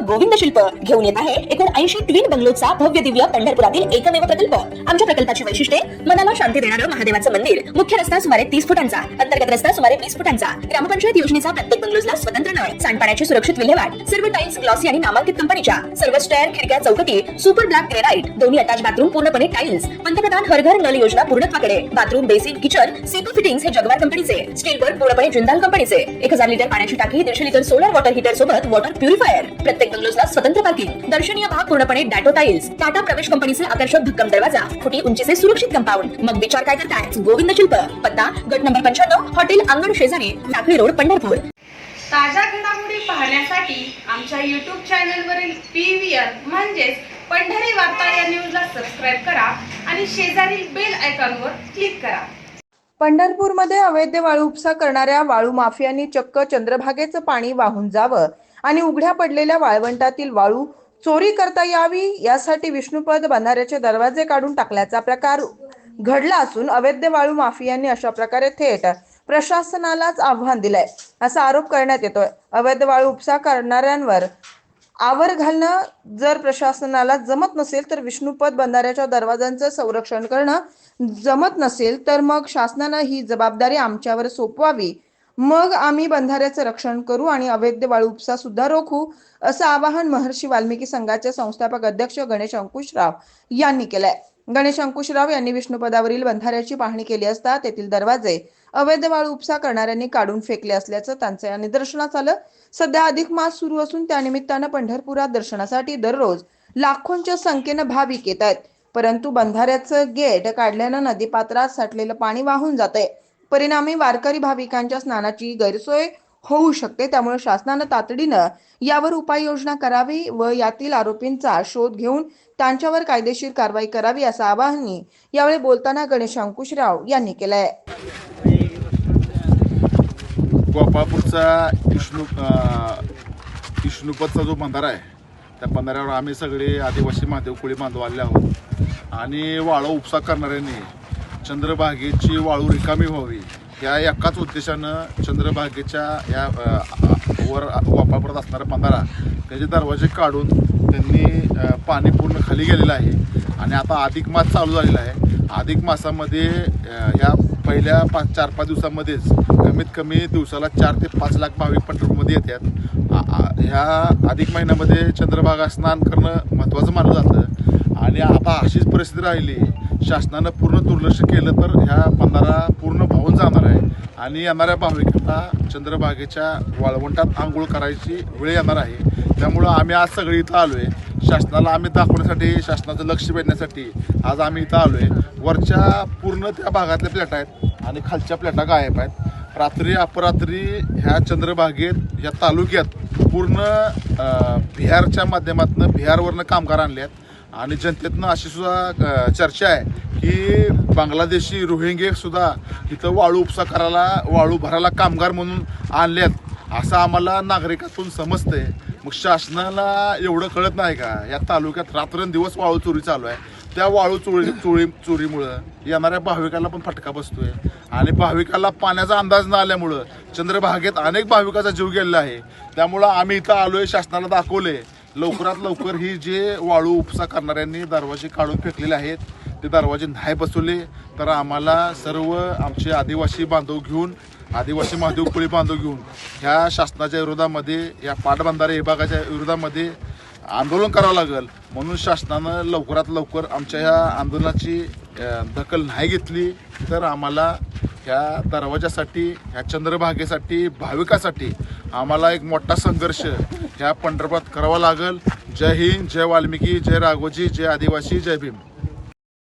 गोविंद शिल्प घेऊन येत आहे एकूण 80 ट्विन बंगलोचा भव्य दिव्य पंढरपुरातील एकमेव प्रकल्प। आमच्या प्रकल्पाची वैशिष्ट्ये मनाला शांती देणारं महादेवाचं मंदिर, मुख्य रस्ता सुमारे 30 फुटांचा, अंतर्गत रस्ता सुमारे 20 फुटांचा, ग्रामपंचायत योजनेचा प्रत्येक बंगलोजला स्वतंत्र नळ, सांडपाण्याची सुरक्षित विल्हेवाट, सर्व टाइल्स ग्लॉसी आणि नामांकित कंपनीच्या, सर्व स्टेअर, खिडक्या, चौकटी सुपर ब्लॅक ग्रेनाइट, दोन्ही अटॅच बाथरूम पूर्णपणे टाइल्स, पंतप्रधान हर घर नल योजना पूर्णत्वाकडे, bathroom, basin, kitchen, CP fittings हे जगवार कंपनीचे, स्टील वर्क पूर्णपणे जिंदाल कंपनीचे, 1000 लिटर पाण्याची टाकी, 150 लिटर सोलर वॉटर हीटर सोबत वॉटर प्युरिफायर, प्रत्येक बंगलोजला स्वतंत्र पार्किंग, दर्शनीय भाग पूर्णपणे डॅटो टाइल्स, टाटा प्रवेश कंपनीचे आकर्षक भक्कम दरवाजा, फुटी उंचीचे सुरक्षित कंपाऊंड। मग विचार काय करताय? गोविंद शिल्प, पत्ता गट नंबर 95, हॉटेल अंगण शेजारी, टाकळी रोड, पंढरपूर। ताज्या घडामोडी पाहण्यासाठी आमच्या YouTube चॅनलवरील PVR म्हणजेच पंढरी वार्ता या न्यूजला सबस्क्राइब करा आणि शेजारील बेल आयकॉनवर क्लिक करा। पंढरपूरमध्ये अवैध वाळू उपसा करणाऱ्या वाळू माफियांनी चक्क चंद्रभागेचं पाणी वाहून जावं आणि उघड्या पडलेल्या वाळवंटातील वाळू चोरी करता यावी यासाठी विष्णुपद बंधाऱ्याचे दरवाजे काढून टाकल्याचा प्रकार घडला असून अवैध वाळू माफियांनी अशा प्रकारे थेट प्रशासनालाच आव्हान दिलंय असा आरोप करण्यात येतोय। अवैध वाळू उपसा करणाऱ्यांवर आवर घालणं जर प्रशासनाला जमत नसेल तर विष्णुपद बंधाऱ्याच्या दरवाजांचं संरक्षण करणं जमत नसेल तर मग शासनानं ही जबाबदारी आमच्यावर सोपवावी, मग आम्ही बंधाऱ्याचं रक्षण करू आणि अवैध वाळू उपसा सुद्धा रोखू असं आवाहन महर्षी वाल्मिकी संघाचे संस्थापक अध्यक्ष गणेश अंकुशराव यांनी केलंय। गणेश अंकुशराव यांनी विष्णुपदावरील बंधाऱ्याची पाहणी केली असता तेथील दरवाजे अवैध वाळू उपसा करणाऱ्यांनी काढून फेकले असल्याचं त्यांच्या निदर्शनास आलं। सध्या अधिक मास सुरू असून त्यानिमित्तानं पंढरपुरात दर्शनासाठी दररोज लाखोंच्या संख्येनं भाविक येत आहेत, परंतु बंधाऱ्याचं गेट काढल्यानं नदीपात्रात साठलेलं पाणी वाहून जातंय। परिणामी वारकरी भाविकांच्या स्नानाची गैरसोय होऊ शकते, त्यामुळे शासनानं तातडीनं यावर उपाययोजना करावी व यातील आरोपींचा शोध घेऊन त्यांच्यावर कायदेशीर कारवाई करावी असं आवाहन यावेळी बोलताना गणेश अंकुशराव यांनी केलंय। गोपाळपूरचा विष्णुपदचा जो बंधारा आहे त्या बंधाऱ्यावर आम्ही सगळे आदिवासी महादेव कोळी बांधव आले आहोत आणि वाळू उपसा करणाऱ्यांनी चंद्रभागेची वाळू रिकामी व्हावी या एकाच उद्देशानं चंद्रभागेच्या या वर गोपाळपुरात असणारा बंधारा त्याचे दरवाजे काढून त्यांनी पाणी पूर्ण खाली गेलेलं आहे आणि आता अधिक मास चालू झालेला आहे। अधिक मासामध्ये या पहिल्या 4-5 दिवसामध्येच कमीत कमी दिवसाला 4 ते 5 लाख भाविक पंढरपूरमध्ये येतात। ह्या अधिक महिन्यामध्ये चंद्रभागा स्नान करणं महत्त्वाचं मानलं जातं आणि आता अशीच परिस्थिती राहिली, शासनानं पूर्ण दुर्लक्ष केलं तर ह्या बंधारा पूर्ण वाहून जाणार आहे आणि येणाऱ्या भाविकांना चंद्रभागेच्या वाळवंटात आंघोळ करायची वेळ येणार आहे। त्यामुळं आम्ही आज सगळे इथं आलो आहे, शासनाला आम्ही दाखवण्यासाठी, शासनाचं लक्ष वेधण्यासाठी आज आम्ही इथं आलो आहे। वरच्या पूर्ण त्या भागातल्या प्लेटा आहेत आणि खालच्या प्लेटा गायब आहेत। रात्री अपरात्री ह्या चंद्रभागेत या तालुक्यात पूर्ण बिहारच्या माध्यमातून बिहारवरनं कामगार आणले आहेत आणि जनतेतनं अशी सुद्धा चर्चा आहे की बांगलादेशी रोहिंगे सुद्धा इथं वाळू उपसा करायला, वाळू भरायला कामगार म्हणून आणलेत असं आम्हाला नागरिकातून समजतंय। मग शासनाला एवढं कळत नाही का या तालुक्यात रात्रंदिवस वाळू चोरी चालू आहे, त्या वाळू चोरीमुळं येणाऱ्या भाविकाला पण फटका बसतोय आणि भाविकाला पाण्याचा अंदाज न आल्यामुळं चंद्रभागेत अनेक भाविकाचा जीव गेलेला आहे। त्यामुळं आम्ही इथं आलोय, शासनाला दाखवले लवकरात लवकर ही जे वाळू उपसा करणाऱ्यांनी दरवाजे काढून फेकलेले आहेत ते दरवाजे नाही बसवले तर आम्हाला सर्व आमचे आदिवासी बांधव घेऊन, आदिवासी महादेव कोळी बांधव घेऊन ह्या शासनाच्या विरोधामध्ये, या पाटबंधारे विभागाच्या विरोधामध्ये आंदोलन करावं लागेल। म्हणून शासनानं लवकरात लवकर आमच्या ह्या आंदोलनाची दखल नाही घेतली तर आम्हाला ह्या दरवाजासाठी, ह्या चंद्रभागेसाठी, भाविकासाठी आम्हाला एक मोठा संघर्ष ह्या पंढरपुरात करावा लागेल। जय हिंद, जय वाल्मिकी, जय राघोजी, जय आदिवासी, जय भीम।